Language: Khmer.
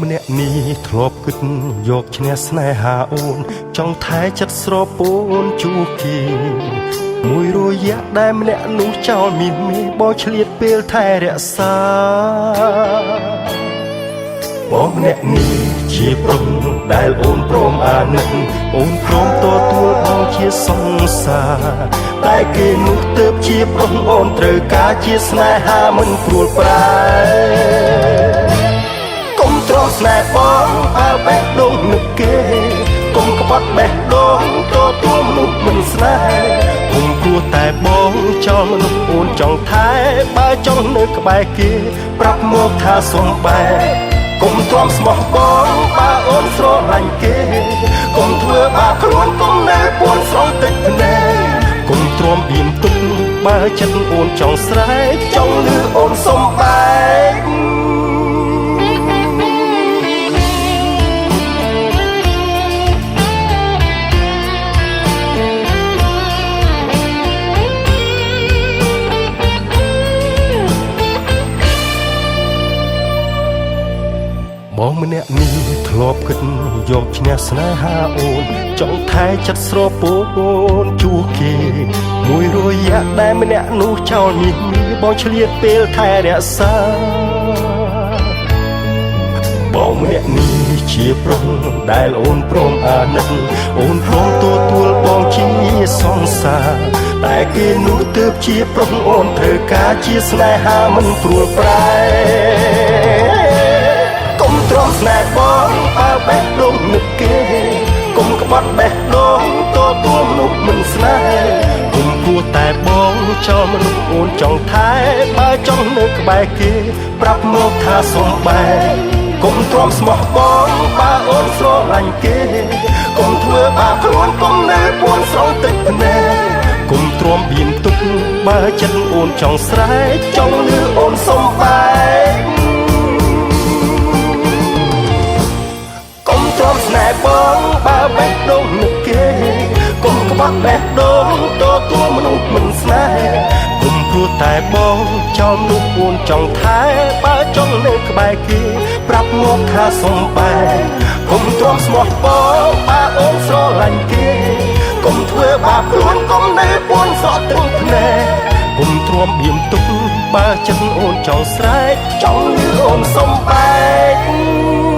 ម្នាក់នេះធ្លាប់គិតយកឈ្នះស្នេហាអូនចង់ថែចិត្តស្រពោនជួគេមួយរយៈដែលម្នាក់នោះចោលមានមេបោឆ្លៀតពេលថែរក្សាបងម្នាក់នេះជាប្រុសដែលអូនព្រមអាណិតអូនព្រមទទួលបងជាសង្សារតែគេនោះទៅជាប្រុសអូនត្រូវការជាស្នេហាមិនព្រួលប្រែកុំទ្រង់ស្នេហ៍បងបើបេះដូងនឹកគេកុំក្បត់បេះដូងទទួលមនុស្សមិនស្នេហ៍កុំព្រោះតែបងចោលមនុស្សអូនចង់ថែបើចង់នៅក្បែរគេប្រាប់មកថាសុំបែកុំទ្រាំស្មោះបងបើអូនស្រឡាញ់គេកុំធ្វើបាបខ្លួនកុំនៅពួនស្រងទឹកភ្នែកកុំទ្រាំបៀមទុកបើចិត្តអូនចង់ស្រែកចង់លឺអូនសុំបែកបងម្នាក់នេះធ្លាប់គិតយកឈ្នះស្នេហាអូនចង់ថែចិត្តស្រពោនជួគេមួយរយៈដែលម្នាក់នោះចោលមានបងឆ្លៀតពេលថែរក្សាបងម្នាក់នេះជាប្រុសដែលអូនព្រមអាណិតអូនព្រមទទួលបងជាសង្សារតែគេនោះទើបជាប្រុសអូនត្រូវការជាស្នេហាមិនព្រួលប្រែទ្រង់ស្នេហ៍បងបើបេះដូងនឹកគេកុំក្បត់បេះដូងទទួលមនុស្សមិនស្នេហ៍កុំព្រោះតែបងចោលមនុស្សអូនចង់ថែបើចង់នៅក្បែរគេប្រាប់មកថាសុំបែកុំទ្រាំស្មោះបងបើអូនស្រឡាញ់គេកុំធ្វើបាបខ្លួនកុំនៅពួនស្រងទឹកភ្នែកកុំទ្រាំបៀមទុកបើចិត្តអូនចង់ស្រែកចង់លឺអូនសុំបែកទ្រង់ស្នេហ៍បងបើបេះដូងនឹកគេកុំក្បត់បេះដូងទទួលមនុស្សមិនស្នេហ៍កុំព្រោះតែបងចោលមនុស្សអូនចង់ថែបើចង់នៅក្បែរគេប្រាប់មកថាសុំបែកុំទ្រាំស្មោះបងបើអូនស្រឡាញ់គេកុំធ្វើបាបខ្លួនកុំនៅពួនស្រក់ទឹកភ្នែកកុំទ្រាំបៀមទុកបើចិត្តអូនចង់ស្រែកចង់លឺអូនសុំបែក